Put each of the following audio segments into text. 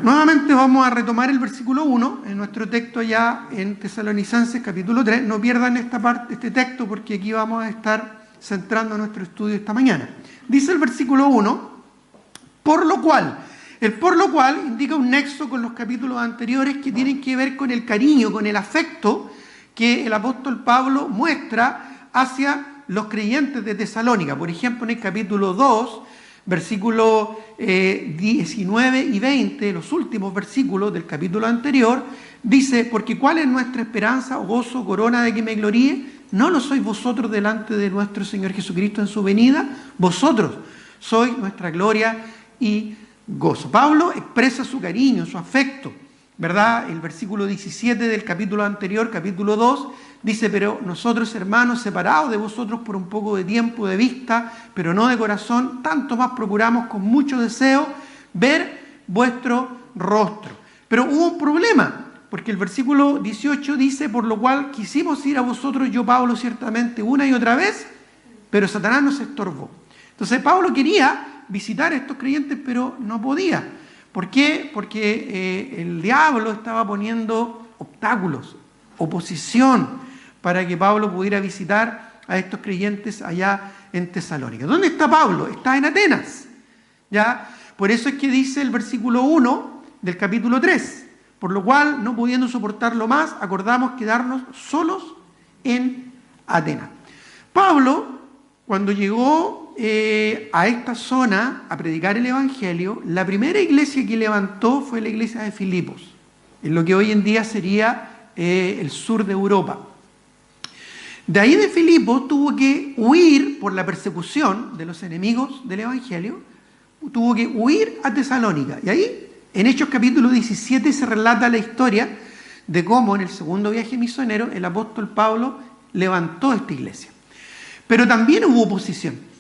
nuevamente vamos a retomar el versículo 1 en nuestro texto ya en Tesalonicenses capítulo 3. No pierdan esta parte, este texto, porque aquí vamos a estar centrando nuestro estudio esta mañana. Dice el versículo 1, por lo cual indica un nexo con los capítulos anteriores que tienen que ver con el cariño, con el afecto que el apóstol Pablo muestra hacia los creyentes de Tesalónica. Por ejemplo, en el capítulo 2, versículos 19 y 20, los últimos versículos del capítulo anterior, dice: porque ¿cuál es nuestra esperanza o gozo, corona de que me gloríe? ¿No lo sois vosotros delante de nuestro Señor Jesucristo en su venida? Vosotros sois nuestra gloria y gozo. Pablo expresa su cariño, su afecto, ¿verdad? El versículo 17 del capítulo anterior, capítulo 2, dice: pero nosotros, hermanos, separados de vosotros por un poco de tiempo de vista, pero no de corazón, tanto más procuramos con mucho deseo ver vuestro rostro. Pero hubo un problema, porque el versículo 18 dice: por lo cual quisimos ir a vosotros, yo Pablo, ciertamente una y otra vez, pero Satanás nos estorbó. Entonces Pablo quería visitar a estos creyentes, pero no podía. ¿Por qué? Porque el diablo estaba poniendo obstáculos, oposición, para que Pablo pudiera visitar a estos creyentes allá en Tesalónica. ¿Dónde está Pablo? Está en Atenas, ¿ya? Por eso es que dice el versículo 1 del capítulo 3, por lo cual, no pudiendo soportarlo más, acordamos quedarnos solos en Atenas. Pablo, cuando llegó a esta zona a predicar el Evangelio, la primera iglesia que levantó fue la iglesia de Filipos, en lo que hoy en día sería el sur de Europa. De ahí de Filipos tuvo que huir por la persecución de los enemigos del Evangelio, tuvo que huir a Tesalónica. Y ahí, en Hechos capítulo 17, se relata la historia de cómo en el segundo viaje misionero el apóstol Pablo levantó esta iglesia. Pero también hubo oposición.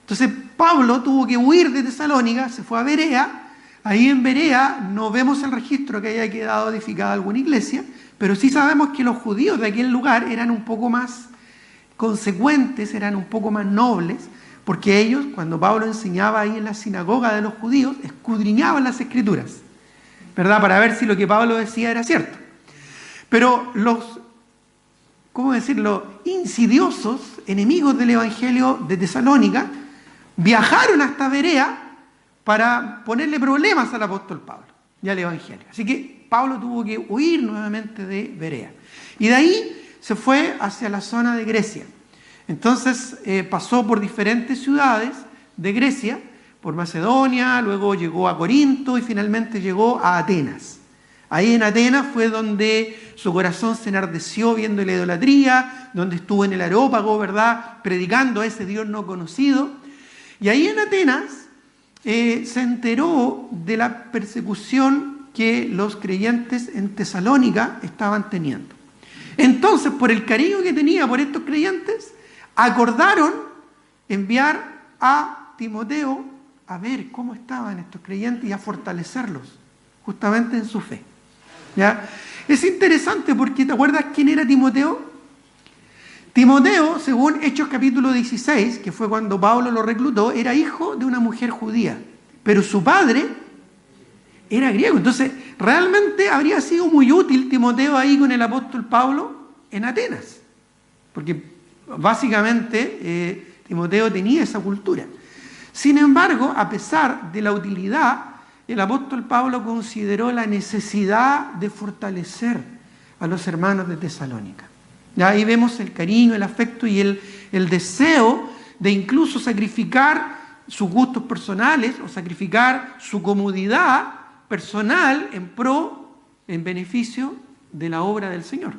Entonces Pablo tuvo que huir de Tesalónica, se fue a Berea. Ahí en Berea no vemos el registro que haya quedado edificada alguna iglesia, pero sí sabemos que los judíos de aquel lugar eran un poco más consecuentes, eran un poco más nobles, porque ellos, cuando Pablo enseñaba ahí en la sinagoga de los judíos, escudriñaban las escrituras, ¿verdad? Para ver si lo que Pablo decía era cierto. Pero los, ¿cómo decirlo?, insidiosos enemigos del Evangelio de Tesalónica viajaron hasta Berea para ponerle problemas al apóstol Pablo y al Evangelio. Así que Pablo tuvo que huir nuevamente de Berea. Y de ahí se fue hacia la zona de Grecia. Entonces pasó por diferentes ciudades de Grecia, por Macedonia, luego llegó a Corinto y finalmente llegó a Atenas. Ahí en Atenas fue donde su corazón se enardeció viendo la idolatría, donde estuvo en el Areópago, ¿verdad?, predicando a ese Dios no conocido. Y ahí en Atenas se enteró de la persecución que los creyentes en Tesalónica estaban teniendo. Entonces, por el cariño que tenía por estos creyentes, acordaron enviar a Timoteo a ver cómo estaban estos creyentes y a fortalecerlos justamente en su fe, ¿ya? Es interesante porque, ¿te acuerdas quién era Timoteo? Timoteo, según Hechos capítulo 16, que fue cuando Pablo lo reclutó, era hijo de una mujer judía, pero su padre era griego. Entonces, realmente habría sido muy útil Timoteo ahí con el apóstol Pablo en Atenas, porque básicamente Timoteo tenía esa cultura. Sin embargo, a pesar de la utilidad, el apóstol Pablo consideró la necesidad de fortalecer a los hermanos de Tesalónica. Ya ahí vemos el cariño, el afecto y el deseo de incluso sacrificar sus gustos personales o sacrificar su comodidad personal en beneficio de la obra del Señor.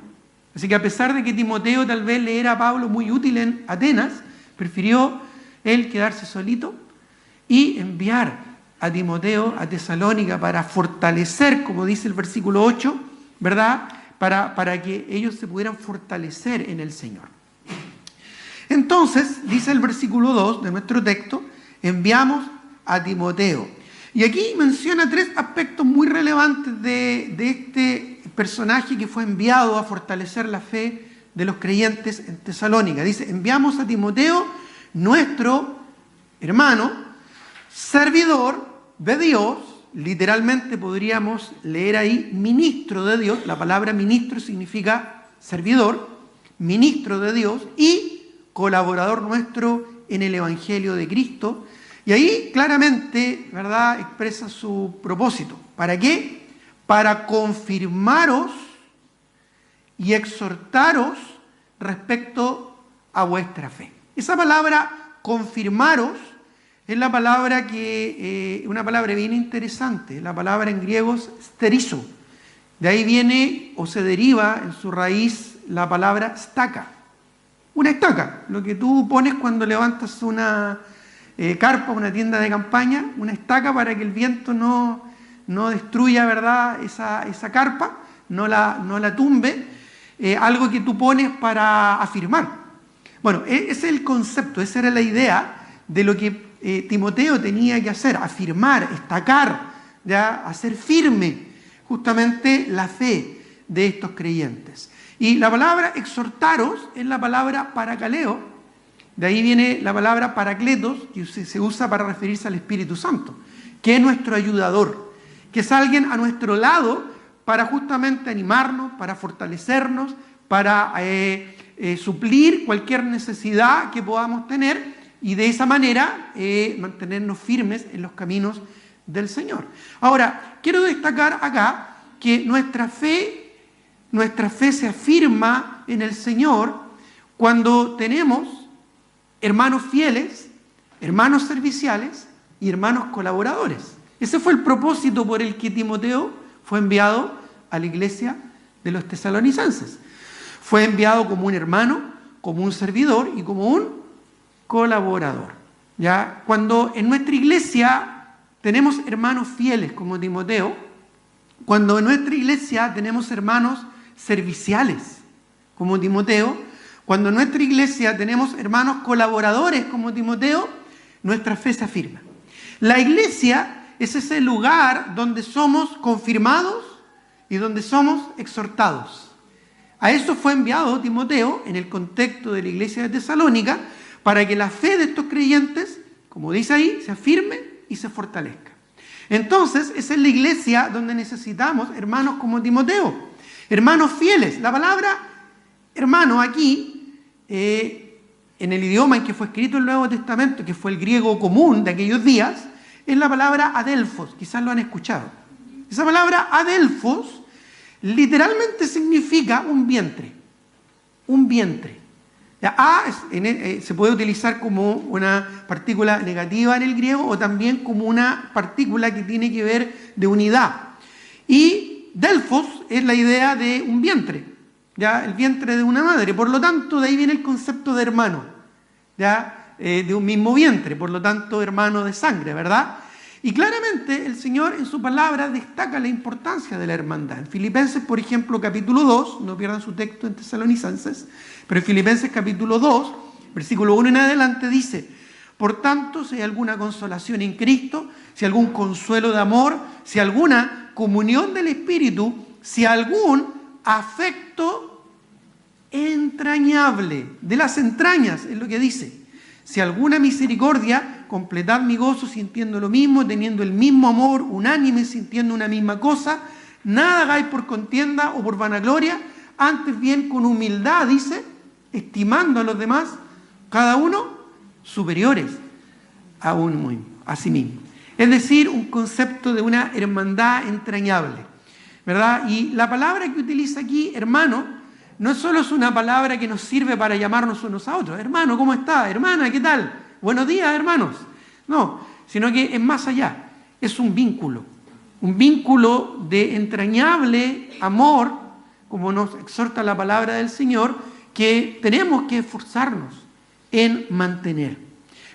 Así que a pesar de que Timoteo tal vez le era a Pablo muy útil en Atenas, prefirió él quedarse solito y enviar a Timoteo a Tesalónica para fortalecer, como dice el versículo 8, ¿verdad?, para que ellos se pudieran fortalecer en el Señor. Entonces, dice el versículo 2 de nuestro texto, enviamos a Timoteo. Y aquí menciona tres aspectos muy relevantes de este personaje que fue enviado a fortalecer la fe de los creyentes en Tesalónica. Dice, enviamos a Timoteo, nuestro hermano, servidor de Dios, literalmente podríamos leer ahí ministro de Dios. La palabra ministro significa servidor, ministro de Dios y colaborador nuestro en el Evangelio de Cristo. Y ahí claramente, ¿verdad?, expresa su propósito. ¿Para qué? Para confirmaros y exhortaros respecto a vuestra fe. Esa palabra confirmaros es la palabra que, una palabra bien interesante. La palabra en griego es sterizo. De ahí viene o se deriva en su raíz la palabra estaca. Una estaca, lo que tú pones cuando levantas una carpa, una tienda de campaña, una estaca para que el viento no destruya, ¿verdad?, esa carpa, no la tumbe, algo que tú pones para afirmar. Bueno, ese es el concepto, esa era la idea de lo que Timoteo tenía que hacer, afirmar, estacar, ¿ya?, hacer firme justamente la fe de estos creyentes. Y la palabra exhortaros es la palabra paracaleo, de ahí viene la palabra paracletos, que se usa para referirse al Espíritu Santo, que es nuestro ayudador, que es alguien a nuestro lado para justamente animarnos, para fortalecernos, para suplir cualquier necesidad que podamos tener y de esa manera mantenernos firmes en los caminos del Señor. Ahora, quiero destacar acá que nuestra fe se afirma en el Señor cuando tenemos hermanos fieles, hermanos serviciales y hermanos colaboradores. Ese fue el propósito por el que Timoteo fue enviado a la iglesia de los tesalonicenses. Fue enviado como un hermano, como un servidor y como un colaborador. ¿Ya? Cuando en nuestra iglesia tenemos hermanos fieles como Timoteo, cuando en nuestra iglesia tenemos hermanos serviciales como Timoteo, cuando en nuestra iglesia tenemos hermanos colaboradores como Timoteo, nuestra fe se afirma. La iglesia es ese lugar donde somos confirmados y donde somos exhortados. A eso fue enviado Timoteo en el contexto de la iglesia de Tesalónica para que la fe de estos creyentes, como dice ahí, se afirme y se fortalezca. Entonces, esa es la iglesia donde necesitamos hermanos como Timoteo, hermanos fieles. La palabra hermano aquí, en el idioma en que fue escrito el Nuevo Testamento, que fue el griego común de aquellos días, es la palabra adelphos, quizás lo han escuchado. Esa palabra adelphos literalmente significa un vientre. Un vientre. Se puede utilizar como una partícula negativa en el griego o también como una partícula que tiene que ver de unidad. Y delphos es la idea de un vientre, ¿ya? El vientre de una madre. Por lo tanto, de ahí viene el concepto de hermano, ¿ya? De un mismo vientre, por lo tanto, hermano de sangre, ¿verdad? Y claramente el Señor en su palabra destaca la importancia de la hermandad. En Filipenses, por ejemplo, capítulo 2, no pierdan su texto en Tesalonicenses, pero en Filipenses capítulo 2, versículo 1 en adelante dice: por tanto, si hay alguna consolación en Cristo, si algún consuelo de amor, si alguna comunión del Espíritu, si algún afecto entrañable, de las entrañas, es lo que dice. Si alguna misericordia, completad mi gozo sintiendo lo mismo, teniendo el mismo amor, unánime, sintiendo una misma cosa. Nada hagáis por contienda o por vanagloria, antes bien con humildad, dice, estimando a los demás, cada uno superiores a sí mismo. Es decir, un concepto de una hermandad entrañable, ¿verdad? Y la palabra que utiliza aquí, hermano, no solo es una palabra que nos sirve para llamarnos unos a otros. Hermano, ¿cómo está? Hermana, ¿qué tal? Buenos días, hermanos. No, sino que es más allá. Es un vínculo de entrañable amor, como nos exhorta la palabra del Señor, que tenemos que esforzarnos en mantener.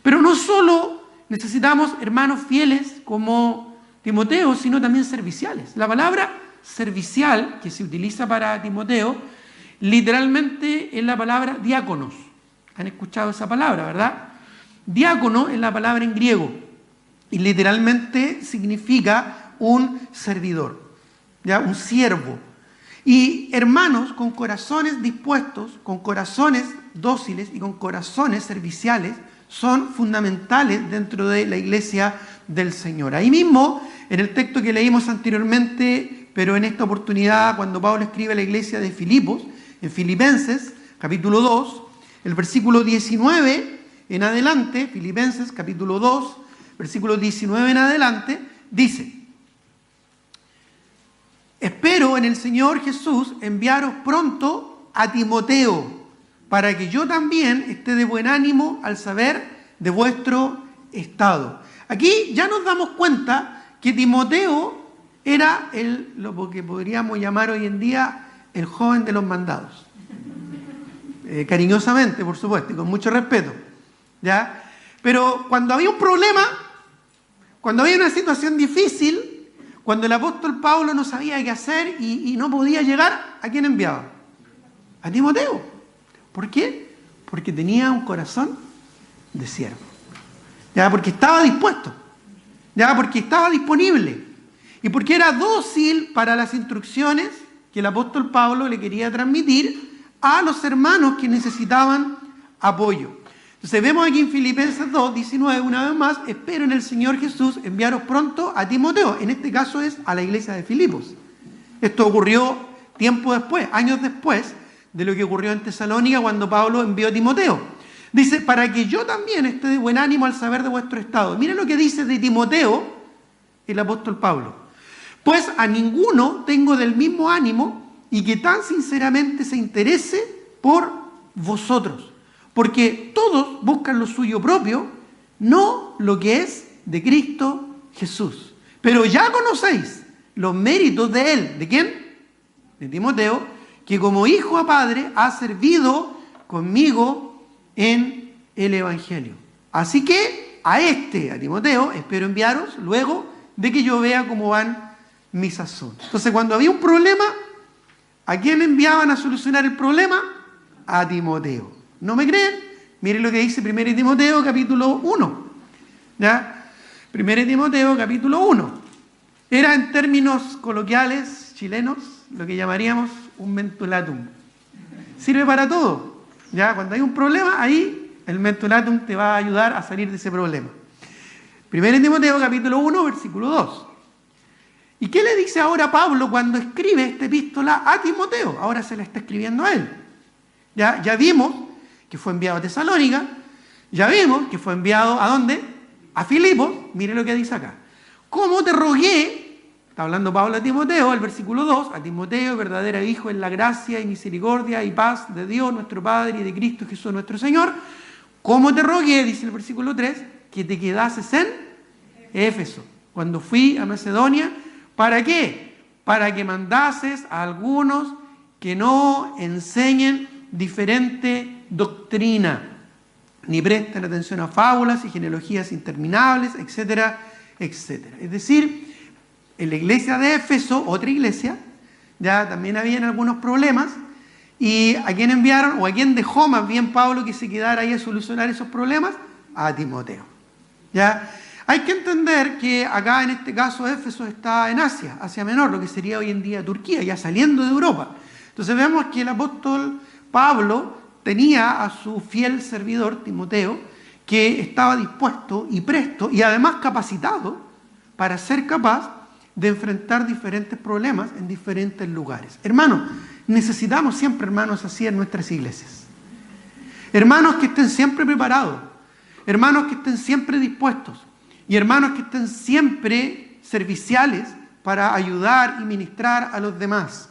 Pero no solo necesitamos hermanos fieles como Timoteo, sino también serviciales. La palabra servicial que se utiliza para Timoteo literalmente es la palabra diáconos. ¿Han escuchado esa palabra, verdad? Diácono es la palabra en griego y literalmente significa un servidor, ¿ya? Un siervo. Y hermanos con corazones dispuestos, con corazones dóciles y con corazones serviciales son fundamentales dentro de la iglesia del Señor. Ahí mismo, en el texto que leímos anteriormente, pero en esta oportunidad cuando Pablo escribe a la iglesia de Filipos, en Filipenses, capítulo 2, el versículo 19 en adelante, Filipenses, capítulo 2, versículo 19 en adelante, dice: espero en el Señor Jesús enviaros pronto a Timoteo, para que yo también esté de buen ánimo al saber de vuestro estado. Aquí ya nos damos cuenta que Timoteo era lo que podríamos llamar hoy en día el joven de los mandados. Cariñosamente, por supuesto, y con mucho respeto, ¿ya? Pero cuando había un problema, cuando había una situación difícil, cuando el apóstol Pablo no sabía qué hacer y no podía llegar, ¿a quién enviaba? A Timoteo. ¿Por qué? Porque tenía un corazón de siervo. ¿Ya? Porque estaba dispuesto. ¿Ya? Porque estaba disponible. Y porque era dócil para las instrucciones que el apóstol Pablo le quería transmitir a los hermanos que necesitaban apoyo. Entonces vemos aquí en Filipenses 2, 19, una vez más: espero en el Señor Jesús enviaros pronto a Timoteo. En este caso es a la iglesia de Filipos. Esto ocurrió tiempo después, años después de lo que ocurrió en Tesalónica cuando Pablo envió a Timoteo. Dice: para que yo también esté de buen ánimo al saber de vuestro estado. Miren lo que dice de Timoteo el apóstol Pablo: pues a ninguno tengo del mismo ánimo y que tan sinceramente se interese por vosotros, porque todos buscan lo suyo propio, no lo que es de Cristo Jesús. Pero ya conocéis los méritos de él. ¿De quién? De Timoteo, que como hijo a padre ha servido conmigo en el Evangelio. Así que a Timoteo, espero enviaros luego de que yo vea cómo van mis asuntos. Entonces, cuando había un problema, ¿a quién enviaban a solucionar el problema? A Timoteo. ¿No me creen? Miren lo que dice 1 Timoteo capítulo 1. ¿Ya? 1 Timoteo capítulo 1. Era, en términos coloquiales chilenos, lo que llamaríamos un mentulatum. Sirve para todo. ¿Ya? Cuando hay un problema, ahí el mentulatum te va a ayudar a salir de ese problema. 1 Timoteo capítulo 1, versículo 2. ¿Y qué le dice ahora Pablo cuando escribe esta epístola a Timoteo? Ahora se la está escribiendo a él. Ya vimos que fue enviado a Tesalónica, ya vimos que fue enviado ¿a dónde? A Filipos. Mire lo que dice acá: como te rogué, está hablando Pablo a Timoteo, el versículo 2, a Timoteo, verdadero hijo en la gracia y misericordia y paz de Dios nuestro Padre y de Cristo Jesús nuestro Señor, como te rogué, dice el versículo 3, que te quedases en Éfeso, cuando fui a Macedonia. ¿Para qué? Para que mandases a algunos que no enseñen diferente doctrina, ni presten atención a fábulas y genealogías interminables, etcétera, etcétera. Es decir, en la iglesia de Éfeso, otra iglesia, ya también habían algunos problemas. ¿Y a quién enviaron? ¿O a quién dejó más bien Pablo que se quedara ahí a solucionar esos problemas? A Timoteo. ¿Ya? Hay que entender que acá en este caso Éfeso está en Asia Menor, lo que sería hoy en día Turquía, ya saliendo de Europa. Entonces vemos que el apóstol Pablo tenía a su fiel servidor Timoteo, que estaba dispuesto y presto y además capacitado para ser capaz de enfrentar diferentes problemas en diferentes lugares. Hermanos, necesitamos siempre hermanos así en nuestras iglesias. Hermanos que estén siempre preparados, hermanos que estén siempre dispuestos y hermanos que estén siempre serviciales para ayudar y ministrar a los demás.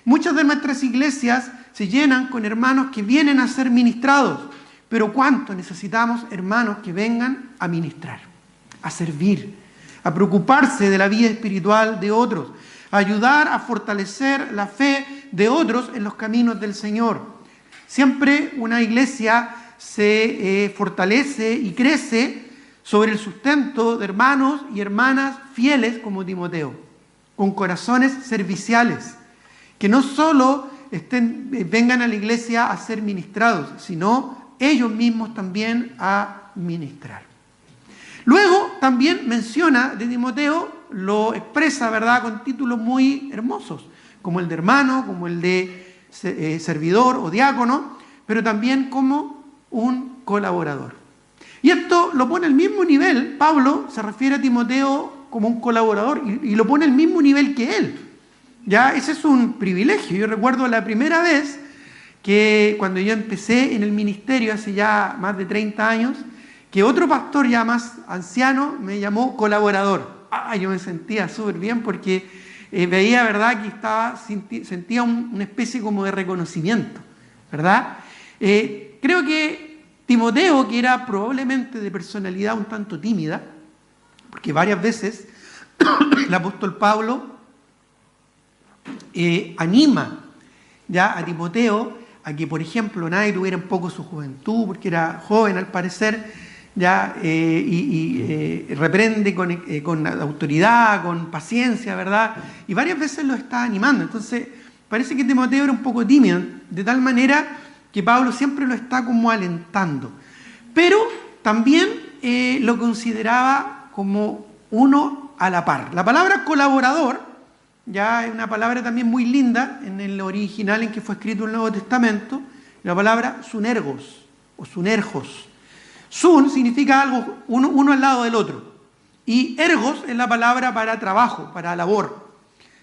Muchas de nuestras iglesias se llenan con hermanos que vienen a ser ministrados, pero ¿cuánto necesitamos hermanos que vengan a ministrar, a servir, a preocuparse de la vida espiritual de otros, a ayudar a fortalecer la fe de otros en los caminos del Señor? Siempre una iglesia se fortalece y crece sobre el sustento de hermanos y hermanas fieles como Timoteo, con corazones serviciales, que no solo vengan a la iglesia a ser ministrados, sino ellos mismos también a ministrar. Luego también menciona de Timoteo, lo expresa, ¿verdad?, con títulos muy hermosos, como el de hermano, como el de servidor o diácono, pero también como un colaborador. Y esto lo pone al mismo nivel. Pablo se refiere a Timoteo como un colaborador y lo pone al mismo nivel que él. Ya, ese es un privilegio. Yo recuerdo la primera vez que cuando yo empecé en el ministerio hace ya más de 30 años, que otro pastor ya más anciano me llamó colaborador. Yo me sentía súper bien porque veía, ¿verdad?, que sentía una especie como de reconocimiento, ¿verdad? Creo que Timoteo, que era probablemente de personalidad un tanto tímida, porque varias veces el apóstol Pablo anima ya a Timoteo a que, por ejemplo, nadie tuviera un poco su juventud, porque era joven al parecer, ya, reprende con autoridad, con paciencia, ¿verdad? Y varias veces lo está animando. Entonces, parece que Timoteo era un poco tímido, de tal manera que Pablo siempre lo está como alentando. Pero también lo consideraba como uno a la par. La palabra colaborador ya es una palabra también muy linda en el original en que fue escrito el Nuevo Testamento, la palabra sunergos o sunergos. Sun significa algo, uno al lado del otro. Y ergos es la palabra para trabajo, para labor.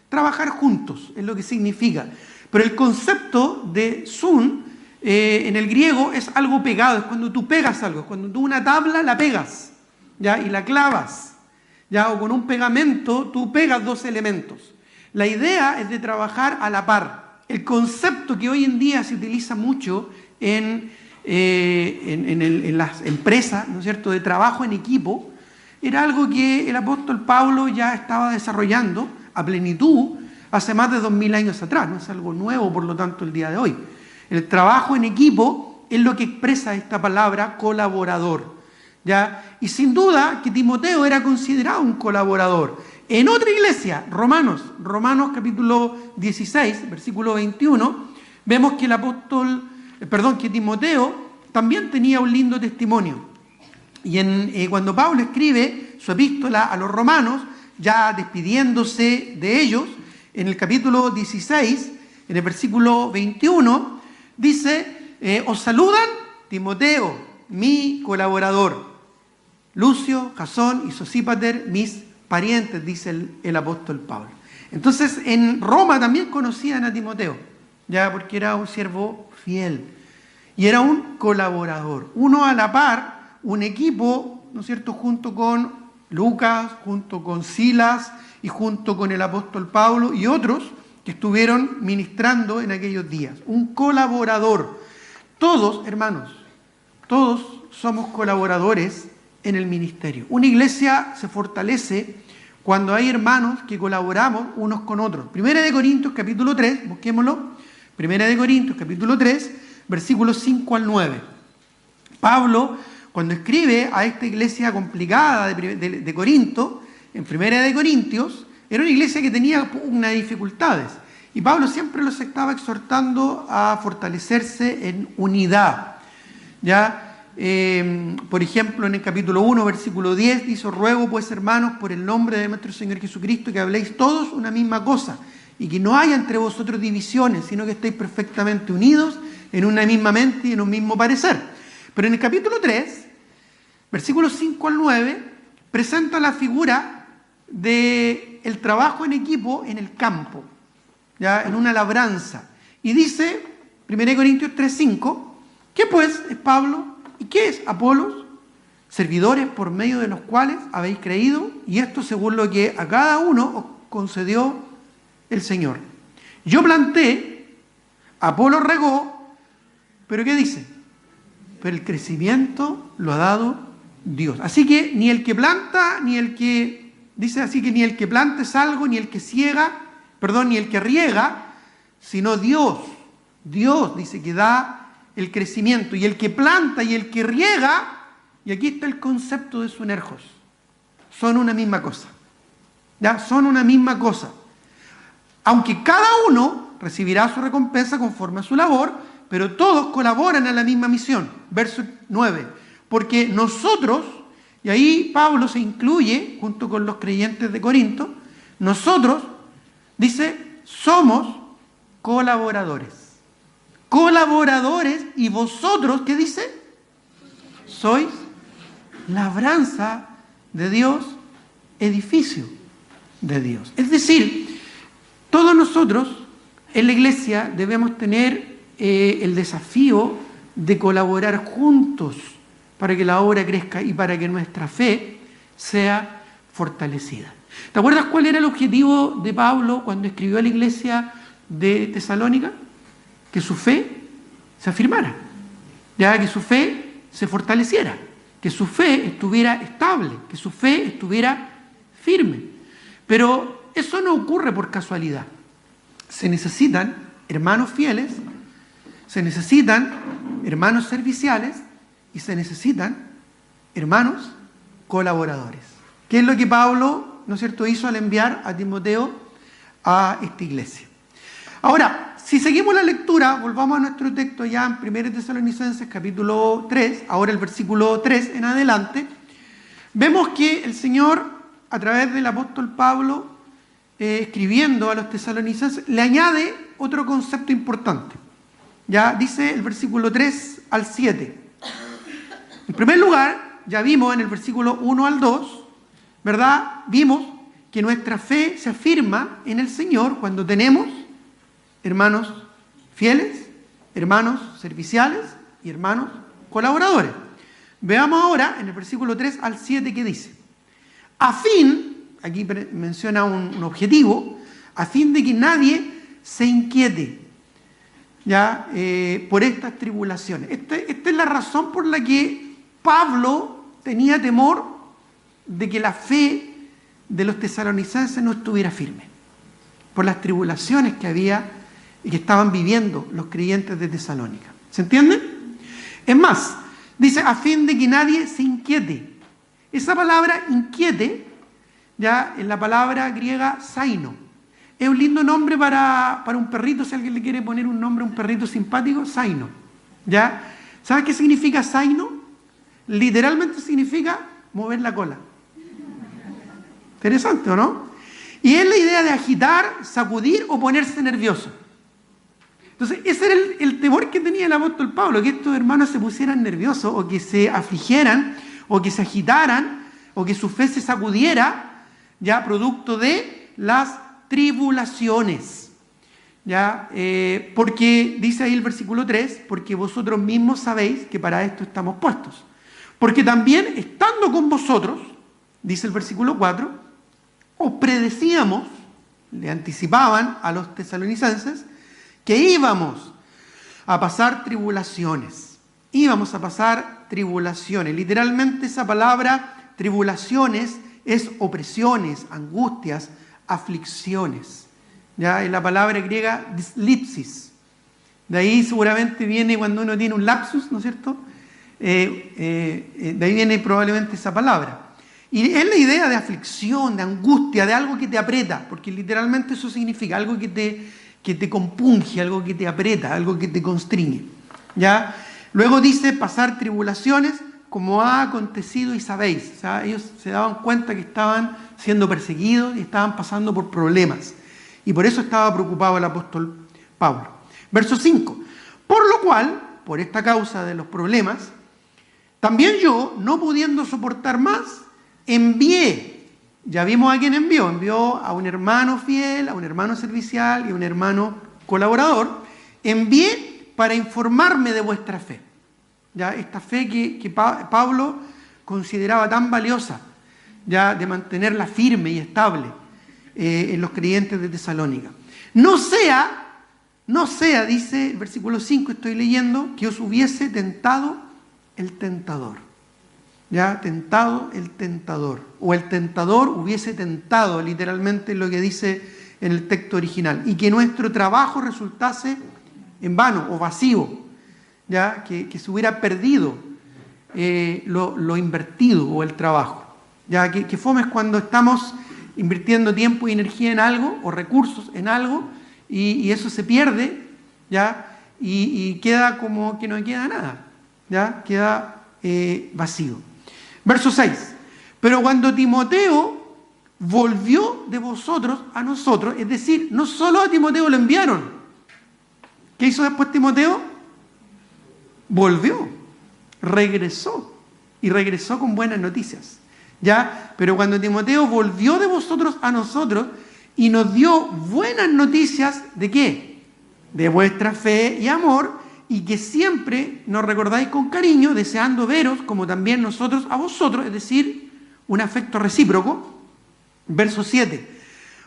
Trabajar juntos es lo que significa. Pero el concepto de sun en el griego es algo pegado, es cuando tú pegas algo, cuando tú una tabla la pegas, ¿ya? Y la clavas, ¿ya? O con un pegamento tú pegas dos elementos. La idea es de trabajar a la par. El concepto que hoy en día se utiliza mucho en las empresas, ¿no es cierto?, de trabajo en equipo, era algo que el apóstol Pablo ya estaba desarrollando a plenitud hace más de 2000 años atrás. No es algo nuevo, por lo tanto, el día de hoy. El trabajo en equipo es lo que expresa esta palabra colaborador, ¿ya? Y sin duda que Timoteo era considerado un colaborador. En otra iglesia, Romanos capítulo 16, versículo 21, vemos que que Timoteo también tenía un lindo testimonio. Y cuando Pablo escribe su epístola a los romanos, ya despidiéndose de ellos, en el capítulo 16, en el versículo 21, dice, os saludan Timoteo, mi colaborador, Lucio, Jasón y Sosípater, mis parientes, dice el apóstol Pablo. Entonces, en Roma también conocían a Timoteo, ya, porque era un siervo fiel y era un colaborador, uno a la par, un equipo, ¿no es cierto?, junto con Lucas, junto con Silas y junto con el apóstol Pablo y otros que estuvieron ministrando en aquellos días. Un colaborador. Todos, hermanos, todos somos colaboradores en el ministerio. Una iglesia se fortalece cuando hay hermanos que colaboramos unos con otros. Primera de Corintios capítulo 3, busquémoslo. Primera de Corintios capítulo 3, versículos 5 al 9. Pablo, cuando escribe a esta iglesia complicada de Corinto, en Primera de Corintios, era una iglesia que tenía unas dificultades. Y Pablo siempre los estaba exhortando a fortalecerse en unidad. ¿Ya? Por ejemplo, en el capítulo 1, versículo 10, dice, ruego pues, hermanos, por el nombre de nuestro Señor Jesucristo, que habléis todos una misma cosa, y que no haya entre vosotros divisiones, sino que estéis perfectamente unidos en una misma mente y en un mismo parecer. Pero en el capítulo 3, versículos 5 al 9, presenta la figura del trabajo en equipo en el campo, ya, en una labranza. Y dice, 1 Corintios 3:5, ¿qué pues es Pablo? ¿Y qué es Apolos? Servidores por medio de los cuales habéis creído, y esto según lo que a cada uno os concedió el Señor. Yo planté, Apolos regó, pero ¿qué dice? Pero el crecimiento lo ha dado Dios. Así que ni el que planta, ni el que, dice así que ni el que planta es algo, ni el que ni el que riega, sino Dios. Dios dice que da el crecimiento, y el que planta y el que riega, y aquí está el concepto de sunergos, son una misma cosa, ¿ya? Son una misma cosa, aunque cada uno recibirá su recompensa conforme a su labor, pero todos colaboran en la misma misión. Verso 9, porque nosotros, y ahí Pablo se incluye junto con los creyentes de Corinto, nosotros, dice, somos colaboradores. Colaboradores, y vosotros, ¿qué dice? Sois labranza de Dios, edificio de Dios. Es decir, todos nosotros en la iglesia debemos tener el desafío de colaborar juntos para que la obra crezca y para que nuestra fe sea fortalecida. ¿Te acuerdas cuál era el objetivo de Pablo cuando escribió a la iglesia de Tesalónica? Que su fe se afirmara, ya que su fe se fortaleciera, que su fe estuviera estable, que su fe estuviera firme. Pero eso no ocurre por casualidad. Se necesitan hermanos fieles, se necesitan hermanos serviciales y se necesitan hermanos colaboradores. ¿Qué es lo que Pablo, ¿no es cierto?, hizo al enviar a Timoteo a esta iglesia? Ahora, si seguimos la lectura, volvamos a nuestro texto ya en 1 Tesalonicenses capítulo 3, ahora el versículo 3 en adelante, vemos que el Señor, a través del apóstol Pablo, escribiendo a los tesalonicenses, le añade otro concepto importante. Ya dice el versículo 3 al 7. En primer lugar, ya vimos en el versículo 1 al 2, ¿verdad? Vimos que nuestra fe se afirma en el Señor cuando tenemos hermanos fieles, hermanos serviciales y hermanos colaboradores. Veamos ahora en el versículo 3 al 7 que dice: a fin, aquí menciona un objetivo, a fin de que nadie se inquiete ya por estas tribulaciones. Esta es la razón por la que Pablo tenía temor de que la fe de los tesalonicenses no estuviera firme, por las tribulaciones que había y que estaban viviendo los creyentes de Tesalónica. ¿Se entiende? Es más, dice a fin de que nadie se inquiete. Esa palabra inquiete, ya en la palabra griega zaino, es un lindo nombre para un perrito. Si alguien le quiere poner un nombre a un perrito simpático, zaino. ¿Ya? ¿Sabes qué significa zaino? Literalmente significa mover la cola. Interesante, ¿o no? Y es la idea de agitar, sacudir o ponerse nervioso. Entonces, ese era el temor que tenía el apóstol Pablo, que estos hermanos se pusieran nerviosos o que se afligieran o que se agitaran o que su fe se sacudiera, ya producto de las tribulaciones. ¿Ya? Porque dice ahí el versículo 3, porque vosotros mismos sabéis que para esto estamos puestos. Porque también estando con vosotros, dice el versículo 4, os predecíamos, le anticipaban a los tesalonicenses, que íbamos a pasar tribulaciones. Íbamos a pasar tribulaciones. Literalmente esa palabra tribulaciones es opresiones, angustias, aflicciones. Ya en la palabra griega dislipsis. De ahí seguramente viene cuando uno tiene un lapsus, ¿no es cierto? De ahí viene probablemente esa palabra. Y es la idea de aflicción, de angustia, de algo que te aprieta, porque literalmente eso significa algo que te compunge, algo que te aprieta, algo que te constriñe. ¿Ya? Luego dice pasar tribulaciones como ha acontecido y sabéis. O sea, ellos se daban cuenta que estaban siendo perseguidos y estaban pasando por problemas. Y por eso estaba preocupado el apóstol Pablo. Verso 5. Por lo cual, por esta causa de los problemas, también yo, no pudiendo soportar más, envié. Ya vimos a quién envió. Envió a un hermano fiel, a un hermano servicial y a un hermano colaborador. Envié para informarme de vuestra fe. Ya esta fe que Pablo consideraba tan valiosa, ya de mantenerla firme y estable en los creyentes de Tesalónica. No sea, dice el versículo 5, estoy leyendo, que os hubiese tentado el tentador. Ya, tentado el tentador. O el tentador hubiese tentado, literalmente lo que dice en el texto original. Y que nuestro trabajo resultase en vano o vacío. Ya, que se hubiera perdido lo invertido o el trabajo. Ya, que fome es cuando estamos invirtiendo tiempo y energía en algo o recursos en algo y eso se pierde, ya, y queda como que no queda nada, ya, queda vacío. Verso 6. Pero cuando Timoteo volvió de vosotros a nosotros, es decir, no solo a Timoteo lo enviaron. ¿Qué hizo después Timoteo? Volvió, regresó y regresó con buenas noticias. ¿Ya? Pero cuando Timoteo volvió de vosotros a nosotros y nos dio buenas noticias, ¿de qué? De vuestra fe y amor, y que siempre nos recordáis con cariño, deseando veros como también nosotros a vosotros, es decir, un afecto recíproco. Verso 7.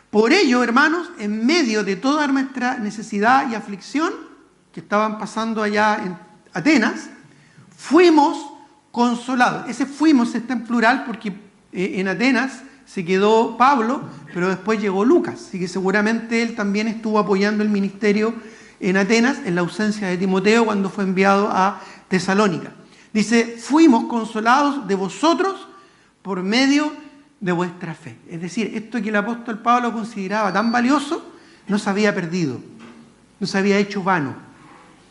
Por ello, hermanos, en medio de toda nuestra necesidad y aflicción que estaban pasando allá en Atenas, fuimos consolados. Ese fuimos está en plural porque en Atenas se quedó Pablo, pero después llegó Lucas, así que seguramente él también estuvo apoyando el ministerio en Atenas en la ausencia de Timoteo cuando fue enviado a Tesalónica. Dice, fuimos consolados de vosotros por medio de vuestra fe. Es decir, esto que el apóstol Pablo consideraba tan valioso, no se había perdido, no se había hecho vano,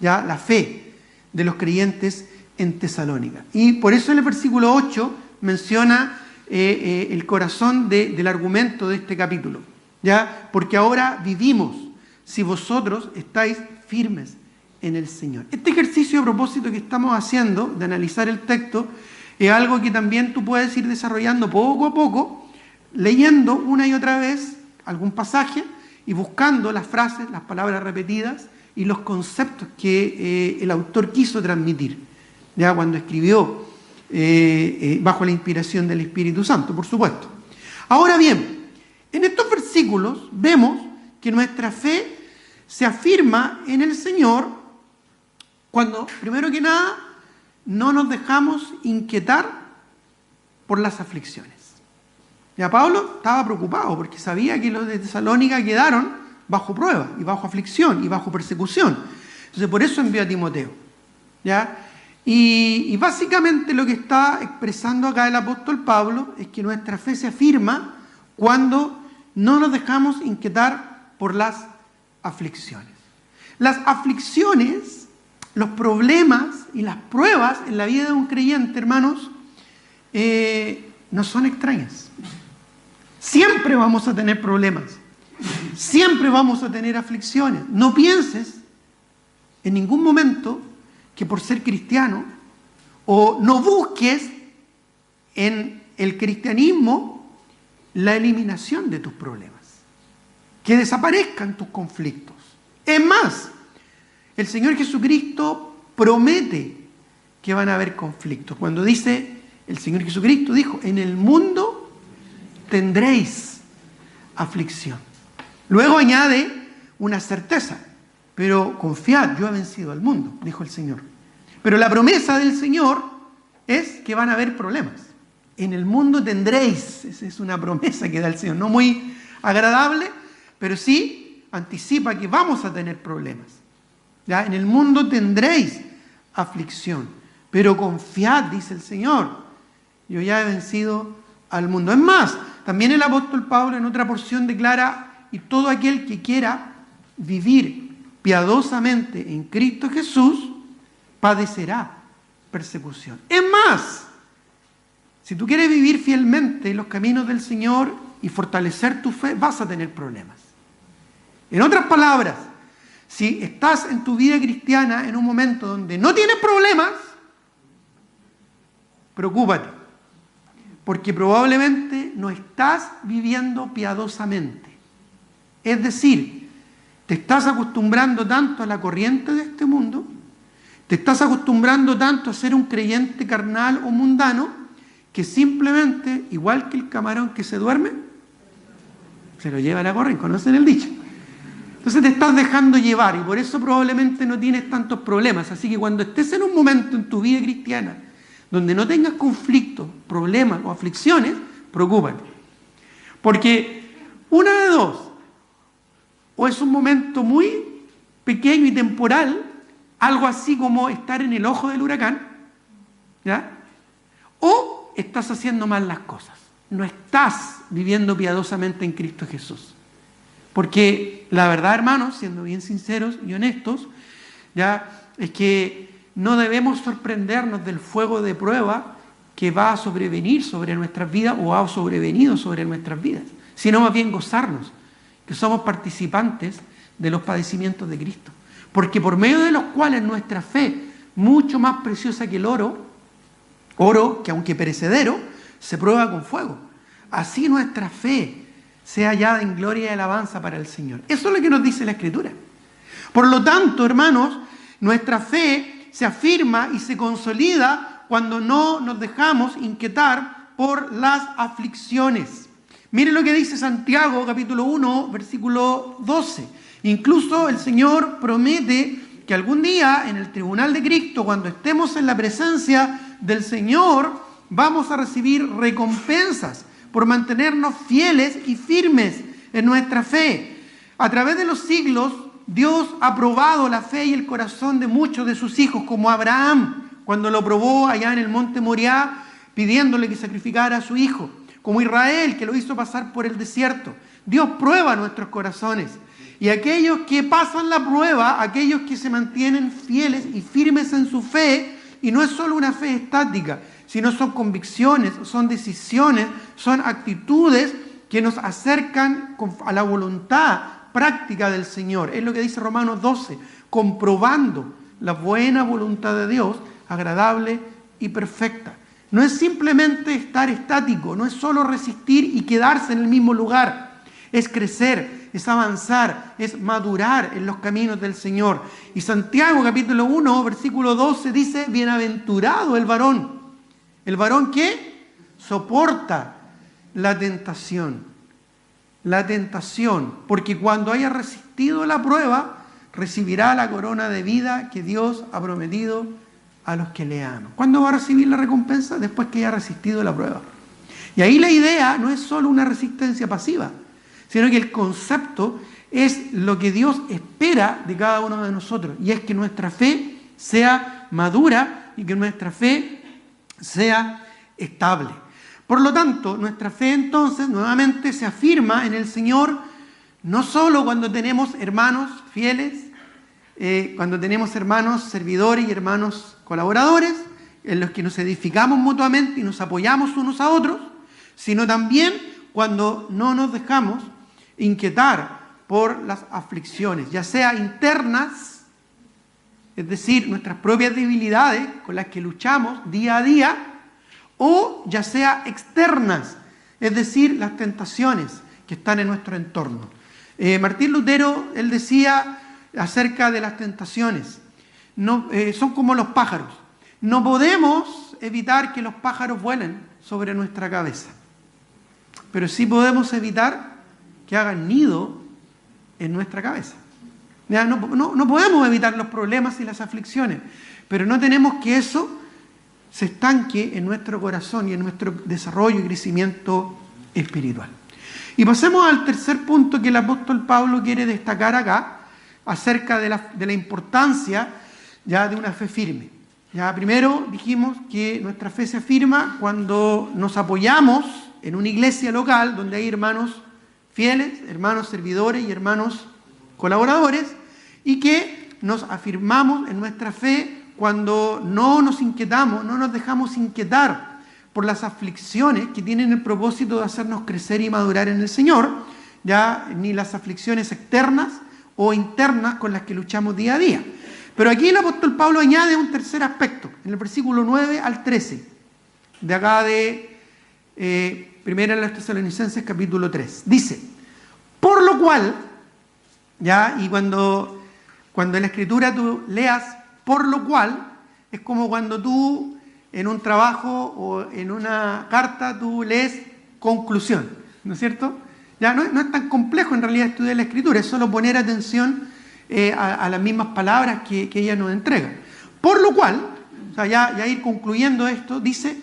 ya la fe de los creyentes en Tesalónica. Y por eso en el versículo 8 menciona el corazón del argumento de este capítulo, ¿ya? Porque ahora vivimos si vosotros estáis firmes en el Señor. Este ejercicio a propósito que estamos haciendo de analizar el texto es algo que también tú puedes ir desarrollando poco a poco, leyendo una y otra vez algún pasaje y buscando las frases, las palabras repetidas y los conceptos que el autor quiso transmitir, ya cuando escribió bajo la inspiración del Espíritu Santo, por supuesto. Ahora bien, en estos versículos vemos que nuestra fe se afirma en el Señor cuando, primero que nada, no nos dejamos inquietar por las aflicciones. Ya Pablo estaba preocupado porque sabía que los de Tesalónica quedaron bajo prueba y bajo aflicción y bajo persecución. Entonces por eso envió a Timoteo, ¿ya? Y básicamente lo que está expresando acá el apóstol Pablo es que nuestra fe se afirma cuando no nos dejamos inquietar por las aflicciones. Las aflicciones, los problemas y las pruebas en la vida de un creyente, hermanos, no son extrañas. Siempre vamos a tener problemas. Siempre vamos a tener aflicciones. No pienses en ningún momento que por ser cristiano, o no busques en el cristianismo la eliminación de tus problemas, que desaparezcan tus conflictos. Es más, el Señor Jesucristo promete que van a haber conflictos. Cuando dice, el Señor Jesucristo dijo, en el mundo tendréis aflicción. Luego añade una certeza, pero confiad, yo he vencido al mundo, dijo el Señor. Pero la promesa del Señor es que van a haber problemas. En el mundo tendréis, esa es una promesa que da el Señor, no muy agradable, pero sí anticipa que vamos a tener problemas. ¿Ya? En el mundo tendréis aflicción, pero confiad, dice el Señor, yo ya he vencido al mundo. Es más, también el apóstol Pablo en otra porción declara, y todo aquel que quiera vivir piadosamente en Cristo Jesús, padecerá persecución. Es más, si tú quieres vivir fielmente en los caminos del Señor y fortalecer tu fe, vas a tener problemas. En otras palabras, si estás en tu vida cristiana en un momento donde no tienes problemas, preocúpate, porque probablemente no estás viviendo piadosamente. Es decir, te estás acostumbrando tanto a la corriente de este mundo, te estás acostumbrando tanto a ser un creyente carnal o mundano, que simplemente, igual que el camarón que se duerme, se lo lleva a la corriente. ¿Conocen el dicho? Entonces te estás dejando llevar y por eso probablemente no tienes tantos problemas. Así que cuando estés en un momento en tu vida cristiana donde no tengas conflictos, problemas o aflicciones, preocúpate. Porque una de dos, o es un momento muy pequeño y temporal, algo así como estar en el ojo del huracán, ¿ya? O estás haciendo mal las cosas. No estás viviendo piadosamente en Cristo Jesús. Porque la verdad, hermanos, siendo bien sinceros y honestos, ya es que no debemos sorprendernos del fuego de prueba que va a sobrevenir sobre nuestras vidas o ha sobrevenido sobre nuestras vidas, sino más bien gozarnos, que somos participantes de los padecimientos de Cristo. Porque por medio de los cuales nuestra fe, mucho más preciosa que el oro, Oro que aunque perecedero, se prueba con fuego. Así nuestra fe sea hallada en gloria y alabanza para el Señor. Eso es lo que nos dice la Escritura. Por lo tanto, hermanos, nuestra fe se afirma y se consolida cuando no nos dejamos inquietar por las aflicciones. Miren lo que dice Santiago, capítulo 1, versículo 12. Incluso el Señor promete que algún día en el tribunal de Cristo, cuando estemos en la presencia del Señor, vamos a recibir recompensas por mantenernos fieles y firmes en nuestra fe. A través de los siglos, Dios ha probado la fe y el corazón de muchos de sus hijos, como Abraham, cuando lo probó allá en el monte Moriah, pidiéndole que sacrificara a su hijo, como Israel, que lo hizo pasar por el desierto. Dios prueba nuestros corazones. Y aquellos que pasan la prueba, aquellos que se mantienen fieles y firmes en su fe, y no es solo una fe estática, sino son convicciones, son decisiones, son actitudes que nos acercan a la voluntad práctica del Señor. Es lo que dice Romanos 12, comprobando la buena voluntad de Dios, agradable y perfecta. No es simplemente estar estático, no es solo resistir y quedarse en el mismo lugar. Es crecer, es avanzar, es madurar en los caminos del Señor. Y Santiago capítulo 1, versículo 12 dice, bienaventurado el varón. ¿El varón qué? Soporta la tentación. La tentación, porque cuando haya resistido la prueba, recibirá la corona de vida que Dios ha prometido a los que le aman. ¿Cuándo va a recibir la recompensa? Después que haya resistido la prueba. Y ahí la idea no es solo una resistencia pasiva, sino que el concepto es lo que Dios espera de cada uno de nosotros, y es que nuestra fe sea madura y que nuestra fe sea estable. Por lo tanto, nuestra fe entonces nuevamente se afirma en el Señor, no solo cuando tenemos hermanos fieles, cuando tenemos hermanos servidores y hermanos colaboradores, en los que nos edificamos mutuamente y nos apoyamos unos a otros, sino también cuando no nos dejamos inquietar por las aflicciones, ya sea internas, es decir, nuestras propias debilidades con las que luchamos día a día, o ya sea externas, es decir, las tentaciones que están en nuestro entorno. Martín Lutero, él decía acerca de las tentaciones, son como los pájaros. No podemos evitar que los pájaros vuelen sobre nuestra cabeza, pero sí podemos evitar que hagan nido en nuestra cabeza. No podemos evitar los problemas y las aflicciones, pero no tenemos que eso se estanque en nuestro corazón y en nuestro desarrollo y crecimiento espiritual. Y pasemos al tercer punto que el apóstol Pablo quiere destacar acá, acerca de la importancia ya de una fe firme. Ya primero dijimos que nuestra fe se afirma cuando nos apoyamos en una iglesia local donde hay hermanos fieles, hermanos servidores y hermanos colaboradores, y que nos afirmamos en nuestra fe cuando no nos inquietamos, no nos dejamos inquietar por las aflicciones que tienen el propósito de hacernos crecer y madurar en el Señor, ya ni las aflicciones externas o internas con las que luchamos día a día. Pero aquí el apóstol Pablo añade un tercer aspecto, en el versículo 9 al 13, de acá de Primera de los Tesalonicenses capítulo 3. Dice, por lo cual, ya, y cuando en la escritura tú leas por lo cual, es como cuando tú en un trabajo o en una carta tú lees conclusión, ¿no es cierto? Ya no es tan complejo en realidad estudiar la escritura, es solo poner atención a las mismas palabras que ella nos entrega. Por lo cual, o sea, ya ir concluyendo esto, dice,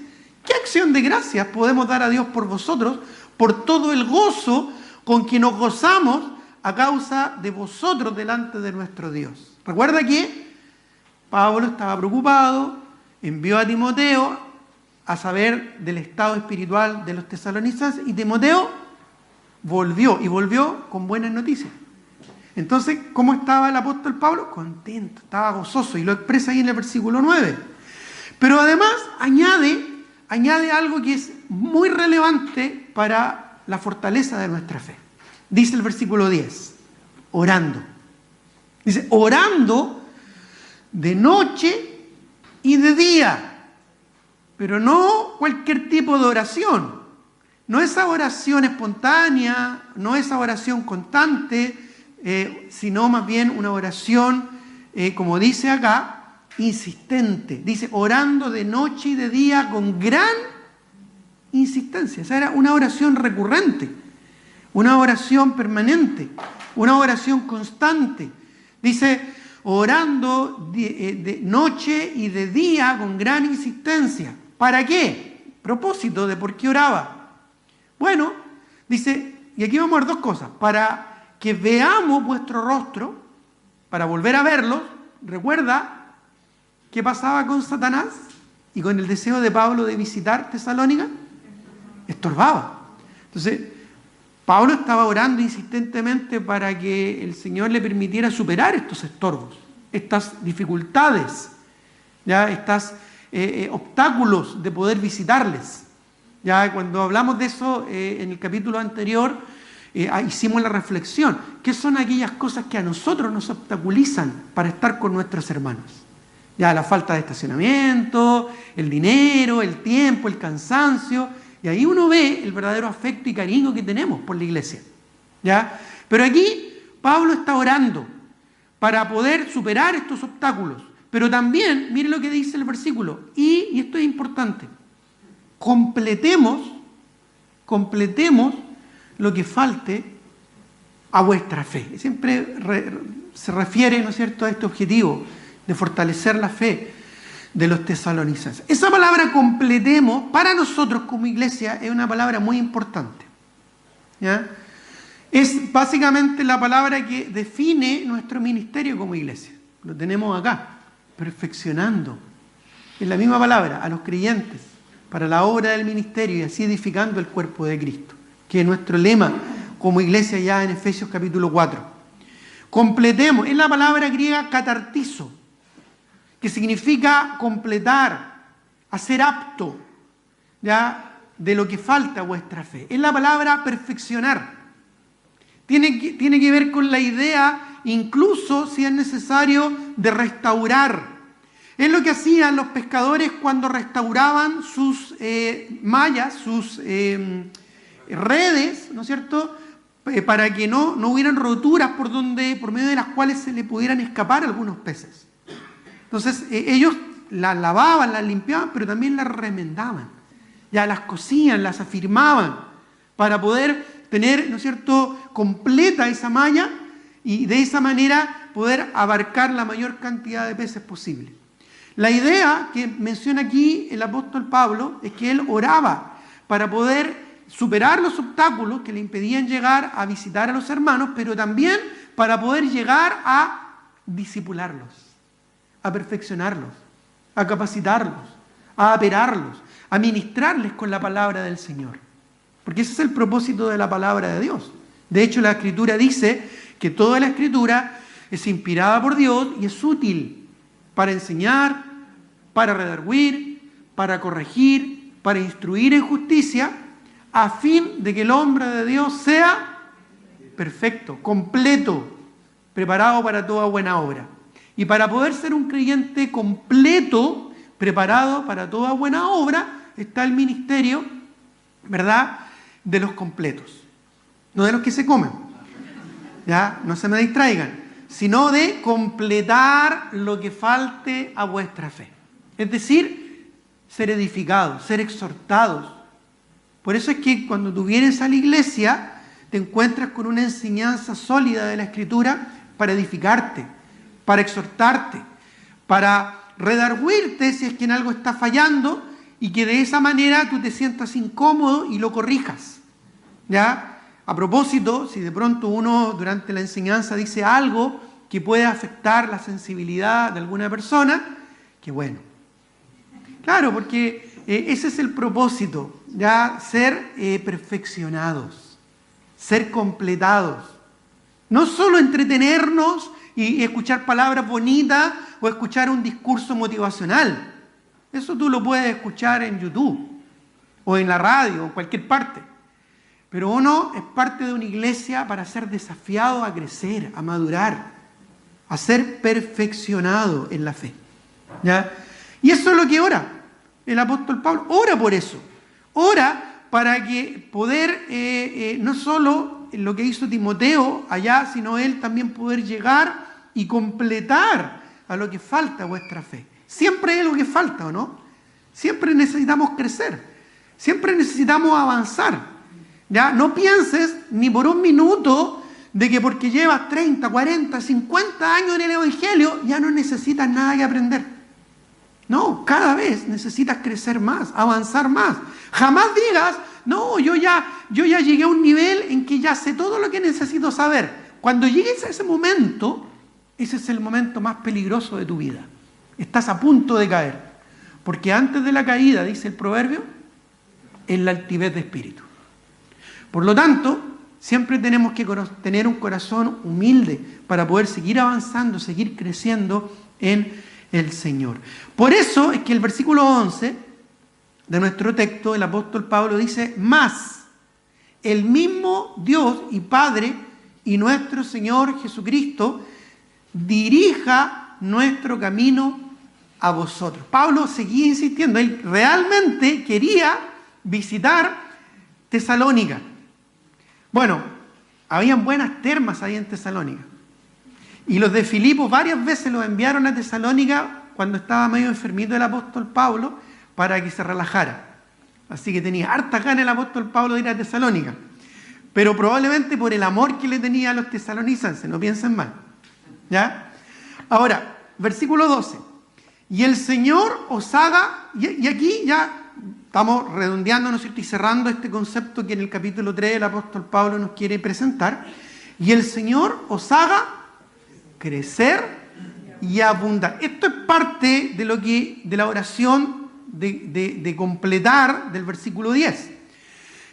¿qué acción de gracias podemos dar a Dios por vosotros, por todo el gozo con que nos gozamos a causa de vosotros delante de nuestro Dios? Recuerda que Pablo estaba preocupado, envió a Timoteo a saber del estado espiritual de los tesalonicenses, y Timoteo volvió con buenas noticias. Entonces, ¿cómo estaba el apóstol Pablo? Contento, estaba gozoso, y lo expresa ahí en el versículo 9. Pero además añade algo que es muy relevante para la fortaleza de nuestra fe. Dice el versículo 10, orando. Dice, orando de noche y de día. pero no cualquier tipo de oración. No esa oración espontánea, no esa oración constante, sino más bien una oración, como dice acá, insistente. Dice, orando de noche y de día con gran insistencia. Esa era una oración recurrente, una oración permanente, una oración constante. Dice, orando de noche y de día con gran insistencia. ¿Para qué? Propósito de por qué oraba. Bueno, dice, y aquí vamos a ver dos cosas. Para que veamos vuestro rostro, para volver a verlo. Recuerda qué pasaba con Satanás y con el deseo de Pablo de visitar Tesalónica. Estorbaba. Entonces, Pablo estaba orando insistentemente para que el Señor le permitiera superar estos estorbos, estas dificultades, ya estos obstáculos de poder visitarles. Ya cuando hablamos de eso en el capítulo anterior, hicimos la reflexión. ¿Qué son aquellas cosas que a nosotros nos obstaculizan para estar con nuestros hermanos? Ya la falta de estacionamiento, el dinero, el tiempo, el cansancio. Y ahí uno ve el verdadero afecto y cariño que tenemos por la iglesia. ¿Ya? Pero aquí Pablo está orando para poder superar estos obstáculos. Pero también, mire lo que dice el versículo, y esto es importante, completemos lo que falte a vuestra fe. Siempre se refiere, ¿no es cierto?, a este objetivo de fortalecer la fe de los tesalonicenses. Esa palabra completemos, para nosotros como iglesia, es una palabra muy importante. ¿Ya? Es básicamente la palabra que define nuestro ministerio como iglesia. Lo tenemos acá, perfeccionando. Es la misma palabra, a los creyentes, para la obra del ministerio y así edificando el cuerpo de Cristo, que es nuestro lema como iglesia ya en Efesios capítulo 4. Completemos, es la palabra griega catartizo, que significa completar, hacer apto, ya, de lo que falta a vuestra fe. Es la palabra perfeccionar. Tiene que ver con la idea, incluso si es necesario, de restaurar. Es lo que hacían los pescadores cuando restauraban sus mallas, sus redes, ¿no es cierto?, para que no hubieran roturas por medio de las cuales se le pudieran escapar algunos peces. Entonces, ellos las lavaban, las limpiaban, pero también las remendaban. Ya las cosían, las afirmaban, para poder tener, ¿no es cierto?, completa esa malla y de esa manera poder abarcar la mayor cantidad de peces posible. La idea que menciona aquí el apóstol Pablo es que él oraba para poder superar los obstáculos que le impedían llegar a visitar a los hermanos, pero también para poder llegar a discipularlos, a perfeccionarlos, a capacitarlos, a operarlos, a ministrarles con la palabra del Señor. Porque ese es el propósito de la palabra de Dios. De hecho, la Escritura dice que toda la Escritura es inspirada por Dios y es útil para enseñar, para redarguir, para corregir, para instruir en justicia, a fin de que el hombre de Dios sea perfecto, completo, preparado para toda buena obra. Y para poder ser un creyente completo, preparado para toda buena obra, está el ministerio, ¿verdad?, de los completos. No de los que se comen, ¿ya? No se me distraigan, sino de completar lo que falte a vuestra fe. Es decir, ser edificados, ser exhortados. Por eso es que cuando tú vienes a la iglesia, te encuentras con una enseñanza sólida de la Escritura para edificarte, para exhortarte, para redarguirte si es que en algo está fallando y que de esa manera tú te sientas incómodo y lo corrijas. ¿Ya? A propósito, si de pronto uno durante la enseñanza dice algo que puede afectar la sensibilidad de alguna persona, que bueno. Claro, porque ese es el propósito, ya ser perfeccionados, ser completados. No solo entretenernos y escuchar palabras bonitas o escuchar un discurso motivacional. Eso tú lo puedes escuchar en YouTube o en la radio o en cualquier parte. Pero uno es parte de una iglesia para ser desafiado a crecer, a madurar, a ser perfeccionado en la fe. ¿Ya? Y eso es lo que ora. el apóstol Pablo. Ora por eso. Ora para que poder, no solo lo que hizo Timoteo allá, sino él también poder llegar y completar a lo que falta vuestra fe. Siempre hay algo que falta, ¿o no? Siempre necesitamos crecer. Siempre necesitamos avanzar. ¿Ya? No pienses ni por un minuto de que porque llevas 30, 40, 50 años en el Evangelio, ya no necesitas nada que aprender. No, cada vez necesitas crecer más, avanzar más. Jamás digas, no, yo ya llegué a un nivel en que ya sé todo lo que necesito saber. Cuando llegues a ese momento, ese es el momento más peligroso de tu vida. Estás a punto de caer. Porque antes de la caída, dice el proverbio, es la altivez de espíritu. Por lo tanto, siempre tenemos que tener un corazón humilde para poder seguir avanzando, seguir creciendo en el Señor. Por eso es que el versículo 11 de nuestro texto, el apóstol Pablo dice, más el mismo Dios y Padre y nuestro Señor Jesucristo dirija nuestro camino a vosotros. Pablo seguía insistiendo, él realmente quería visitar Tesalónica. Bueno, habían buenas termas ahí en Tesalónica. Y los de Filipos varias veces los enviaron a Tesalónica cuando estaba medio enfermito el apóstol Pablo para que se relajara. Así que tenía hartas ganas el apóstol Pablo de ir a Tesalónica. Pero probablemente por el amor que le tenía a los tesalonicenses, no piensen mal. ¿Ya? Ahora, versículo 12. Y el Señor os haga, y aquí ya estamos redondeando, ¿no es cierto?, y cerrando este concepto que en el capítulo 3 el apóstol Pablo nos quiere presentar. Y el Señor os haga crecer y abundar. Esto es parte de la oración de completar del versículo 10.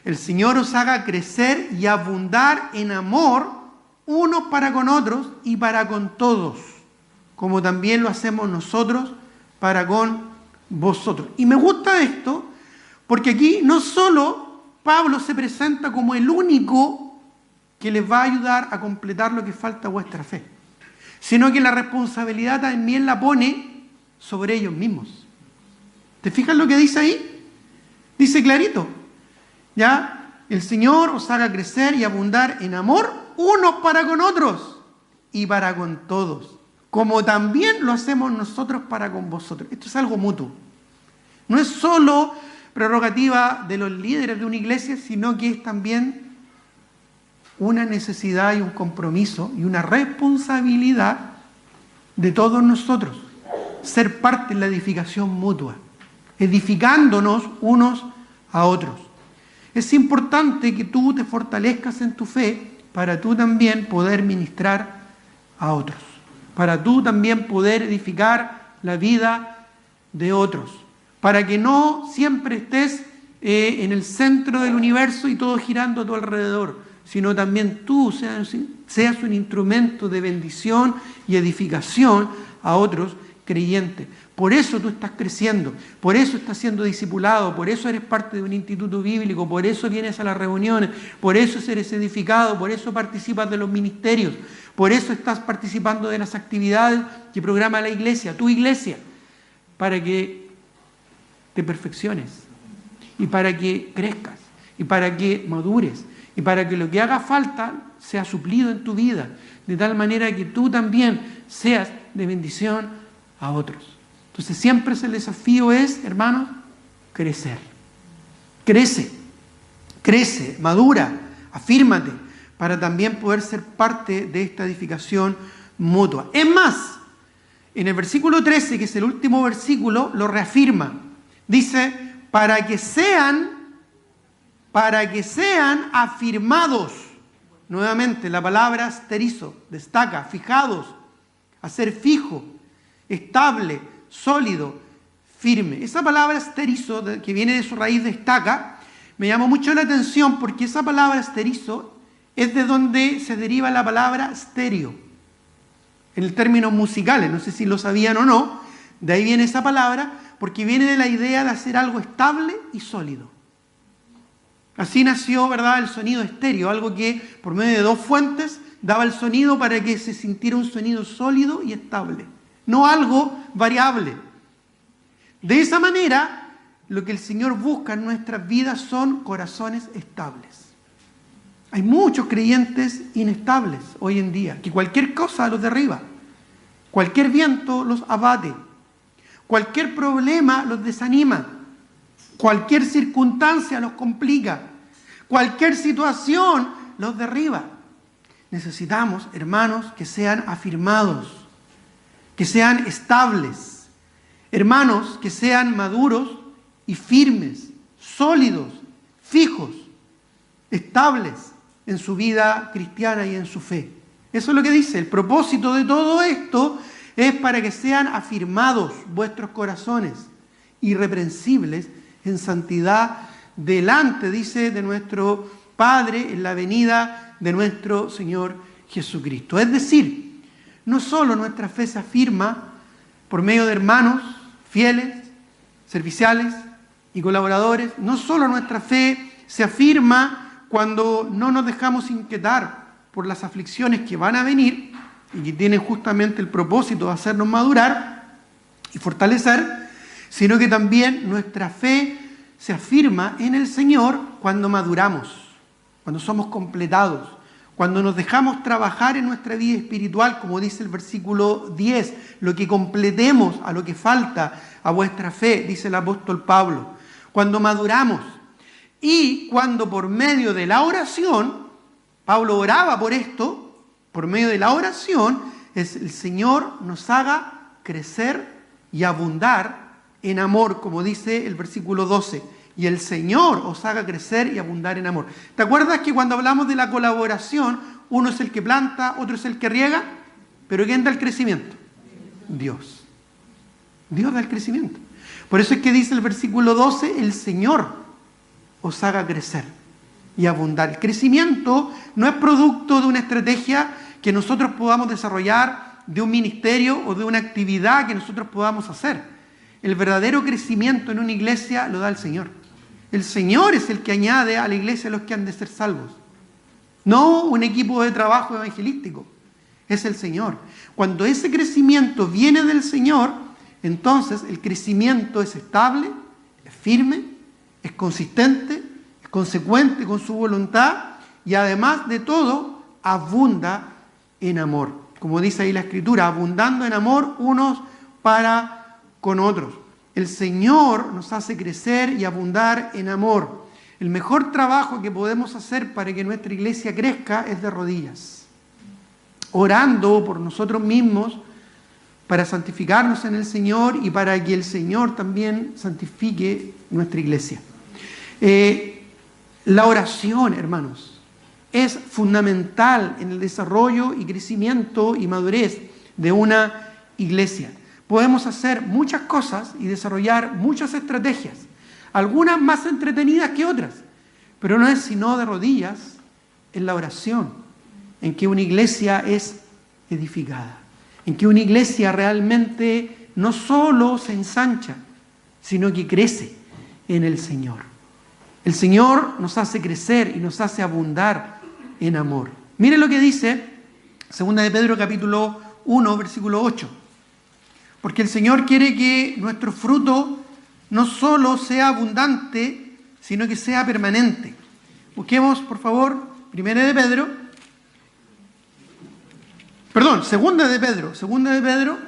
El Señor os haga crecer y abundar en amor unos para con otros y para con todos, como también lo hacemos nosotros para con vosotros. Y me gusta esto porque aquí no solo Pablo se presenta como el único que les va a ayudar a completar lo que falta a vuestra fe, sino que la responsabilidad también la pone sobre ellos mismos. ¿Te fijas lo que dice ahí? Dice clarito, ¿ya? El Señor os haga crecer y abundar en amor unos para con otros y para con todos, como también lo hacemos nosotros para con vosotros. Esto es algo mutuo. No es solo prerrogativa de los líderes de una iglesia, sino que es también una necesidad y un compromiso y una responsabilidad de todos nosotros. Ser parte en la edificación mutua, edificándonos unos a otros. Es importante que tú te fortalezcas en tu fe para tú también poder ministrar a otros, para tú también poder edificar la vida de otros, para que no siempre estés en el centro del universo y todo girando a tu alrededor, sino también tú seas un instrumento de bendición y edificación a otros creyentes. Por eso tú estás creciendo, por eso estás siendo discipulado, por eso eres parte de un instituto bíblico, por eso vienes a las reuniones, por eso eres edificado, por eso participas de los ministerios, por eso estás participando de las actividades que programa la iglesia, tu iglesia, para que te perfecciones y para que crezcas y para que madures y para que lo que haga falta sea suplido en tu vida, de tal manera que tú también seas de bendición a otros. Entonces siempre el desafío es, hermanos, crecer. Crece, madura, afírmate, para también poder ser parte de esta edificación mutua. Es más, en el versículo 13, que es el último versículo, lo reafirma. Dice, para que sean afirmados. Nuevamente, la palabra asterizo destaca, fijados, hacer fijo, estable, sólido, firme. Esa palabra asterizo, que viene de su raíz destaca, me llamó mucho la atención porque esa palabra asterizo es de donde se deriva la palabra estéreo. En términos musicales, no sé si lo sabían o no, de ahí viene esa palabra, porque viene de la idea de hacer algo estable y sólido. Así nació, ¿verdad?, el sonido estéreo, algo que por medio de dos fuentes daba el sonido para que se sintiera un sonido sólido y estable, no algo variable. De esa manera, lo que el Señor busca en nuestras vidas son corazones estables. Hay muchos creyentes inestables hoy en día, que cualquier cosa los derriba, cualquier viento los abate, cualquier problema los desanima, cualquier circunstancia los complica, cualquier situación los derriba. Necesitamos, hermanos, que sean afirmados, que sean estables, hermanos, que sean maduros y firmes, sólidos, fijos, estables en su vida cristiana y en su fe. Eso es lo que dice. El propósito de todo esto es para que sean afirmados vuestros corazones, irreprensibles en santidad delante, dice, de nuestro Padre en la venida de nuestro Señor Jesucristo. Es decir, no solo nuestra fe se afirma por medio de hermanos fieles, serviciales y colaboradores, no solo nuestra fe se afirma cuando no nos dejamos inquietar por las aflicciones que van a venir y que tienen justamente el propósito de hacernos madurar y fortalecer, sino que también nuestra fe se afirma en el Señor cuando maduramos, cuando somos completados, cuando nos dejamos trabajar en nuestra vida espiritual, como dice el versículo 10, lo que completemos a lo que falta a vuestra fe, dice el apóstol Pablo, cuando maduramos y cuando por medio de la oración, Pablo oraba por esto, por medio de la oración, el Señor nos haga crecer y abundar en amor, como dice el versículo 12. Y el Señor os haga crecer y abundar en amor. ¿Te acuerdas que cuando hablamos de la colaboración, uno es el que planta, otro es el que riega? ¿Pero quién da el crecimiento? Dios. Dios da el crecimiento. Por eso es que dice el versículo 12, el Señor os haga crecer y abundar. El crecimiento no es producto de una estrategia que nosotros podamos desarrollar, de un ministerio o de una actividad que nosotros podamos hacer. El verdadero crecimiento en una iglesia lo da el Señor. El Señor es el que añade a la iglesia a los que han de ser salvos. No un equipo de trabajo evangelístico. Es el Señor. Cuando ese crecimiento viene del Señor, entonces el crecimiento es estable, es firme, es consistente, es consecuente con su voluntad y además de todo, abunda en amor. Como dice ahí la Escritura, abundando en amor unos para con otros. El Señor nos hace crecer y abundar en amor. El mejor trabajo que podemos hacer para que nuestra iglesia crezca es de rodillas, orando por nosotros mismos para santificarnos en el Señor y para que el Señor también santifique nuestra iglesia. La oración, hermanos, es fundamental en el desarrollo y crecimiento y madurez de una iglesia. Podemos hacer muchas cosas y desarrollar muchas estrategias, algunas más entretenidas que otras, pero no es sino de rodillas en la oración, en que una iglesia es edificada, en que una iglesia realmente no solo se ensancha, sino que crece en el Señor. El Señor nos hace crecer y nos hace abundar en amor. Miren lo que dice 2 de Pedro capítulo 1, versículo 8. Porque el Señor quiere que nuestro fruto no solo sea abundante, sino que sea permanente. Busquemos, por favor, 2 de Pedro,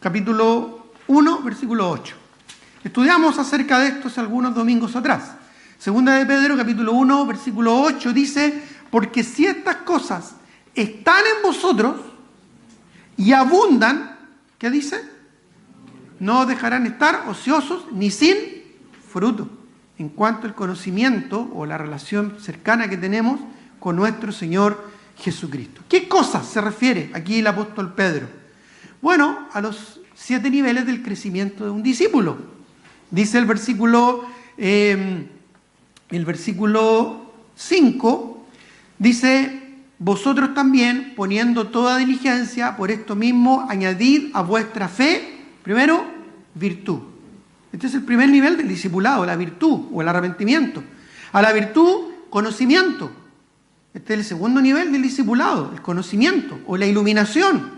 capítulo 1, versículo 8. Estudiamos acerca de esto hace algunos domingos atrás. 2 de Pedro, capítulo 1, versículo 8, dice, porque si estas cosas están en vosotros y abundan, ¿qué dice? No os dejarán estar ociosos ni sin fruto, en cuanto al conocimiento o la relación cercana que tenemos con nuestro Señor Jesucristo. ¿Qué cosas se refiere aquí el apóstol Pedro? Bueno, a los 7 niveles del crecimiento de un discípulo. Dice el versículo 5, dice, vosotros también, poniendo toda diligencia, por esto mismo, añadid a vuestra fe, primero, virtud. Este es el primer nivel del discipulado, la virtud o el arrepentimiento. A la virtud, conocimiento. Este es el segundo nivel del discipulado, el conocimiento o la iluminación.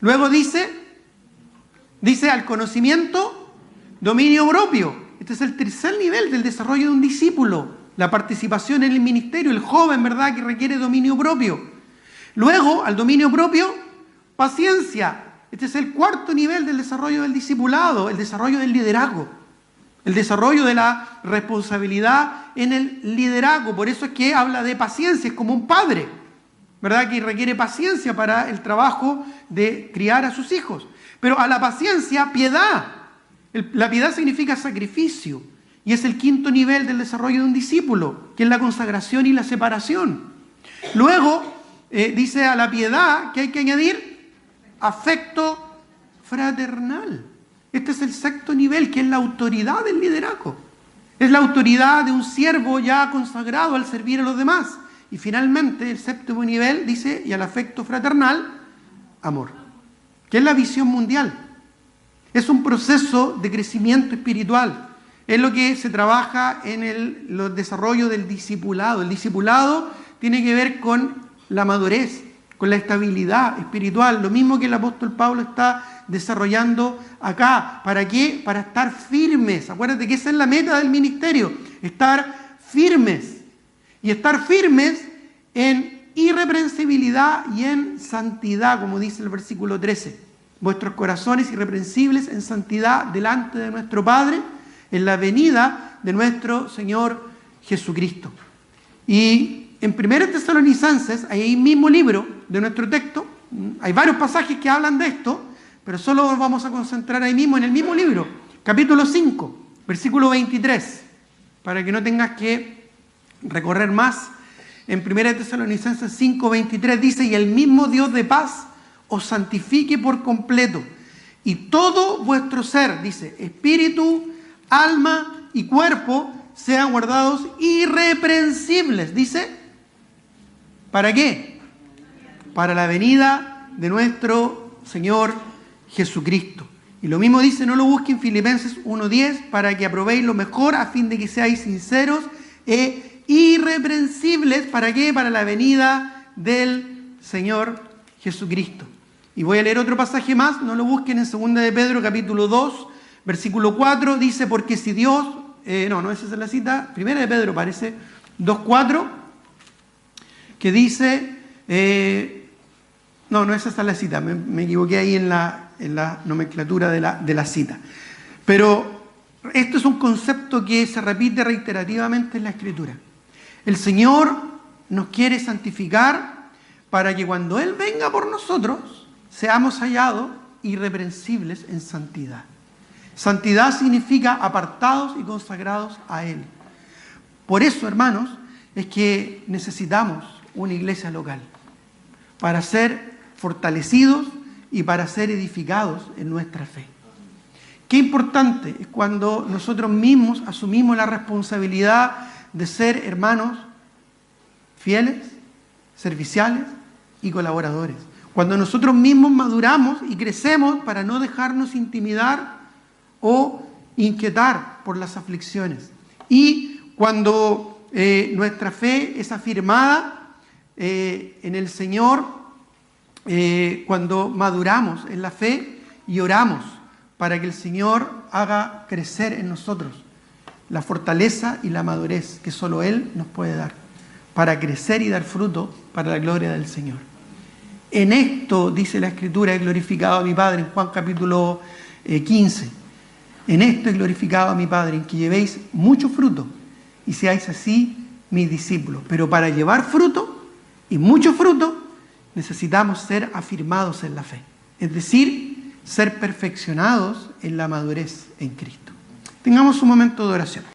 Luego dice al conocimiento, dominio propio. Este Este es el tercer nivel del desarrollo de un discípulo, la participación en el ministerio, el joven, ¿verdad?, que requiere dominio propio. Luego, al dominio propio, paciencia. Este es el cuarto nivel del desarrollo del discipulado, el desarrollo del liderazgo, el desarrollo de la responsabilidad en el liderazgo. Por eso es que habla de paciencia, es como un padre, ¿verdad?, que requiere paciencia para el trabajo de criar a sus hijos. Pero a la paciencia, piedad. La piedad significa sacrificio y es el quinto nivel del desarrollo de un discípulo, que es la consagración y la separación. Luego dice a la piedad que hay que añadir afecto fraternal. Este es el sexto nivel, que es la autoridad del liderazgo. Es la autoridad de un siervo ya consagrado al servir a los demás. Y finalmente el séptimo nivel dice, y al afecto fraternal, amor, que es la visión mundial. Es un proceso de crecimiento espiritual. Es lo que se trabaja en el desarrollo del discipulado. El discipulado tiene que ver con la madurez, con la estabilidad espiritual. Lo mismo que el apóstol Pablo está desarrollando acá. ¿Para qué? Para estar firmes. Acuérdate que esa es la meta del ministerio. Estar firmes. Y estar firmes en irreprensibilidad y en santidad, como dice el versículo 13. Vuestros corazones irreprensibles en santidad delante de nuestro Padre, en la venida de nuestro Señor Jesucristo. Y en 1 Tesalonicenses, ahí mismo libro de nuestro texto, hay varios pasajes que hablan de esto, pero solo nos vamos a concentrar ahí mismo, en el mismo libro, capítulo 5, versículo 23, para que no tengas que recorrer más. En 1 Tesalonicenses 5, 23 dice, y el mismo Dios de paz os santifique por completo, y todo vuestro ser, dice, espíritu, alma y cuerpo, sean guardados irreprensibles. Dice, ¿para qué? Para la venida de nuestro Señor Jesucristo. Y lo mismo dice, no lo busquen, Filipenses 1:10, para que aprobéis lo mejor, a fin de que seáis sinceros e irreprensibles. ¿Para qué? Para la venida del Señor Jesucristo. Y voy a leer otro pasaje más, no lo busquen, en 2 de Pedro, capítulo 2, versículo 4, dice, porque si Dios, no, esa es la cita, 1 de Pedro parece, 2:4, que dice, no esa es la cita, me equivoqué ahí en la nomenclatura de la cita. Pero esto es un concepto que se repite reiterativamente en la Escritura. El Señor nos quiere santificar para que cuando Él venga por nosotros, seamos hallados irreprensibles en santidad. Santidad significa apartados y consagrados a Él. Por eso, hermanos, es que necesitamos una iglesia local para ser fortalecidos y para ser edificados en nuestra fe. Qué importante es cuando nosotros mismos asumimos la responsabilidad de ser hermanos fieles, serviciales y colaboradores. Cuando nosotros mismos maduramos y crecemos para no dejarnos intimidar o inquietar por las aflicciones. Y cuando nuestra fe es afirmada en el Señor, cuando maduramos en la fe y oramos para que el Señor haga crecer en nosotros la fortaleza y la madurez que solo Él nos puede dar, para crecer y dar fruto para la gloria del Señor. En esto, dice la Escritura, he glorificado a mi Padre, en Juan capítulo 15. En esto he glorificado a mi Padre, en que llevéis mucho fruto y seáis así mis discípulos. Pero para llevar fruto, y mucho fruto, necesitamos ser afirmados en la fe. Es decir, ser perfeccionados en la madurez en Cristo. Tengamos un momento de oración.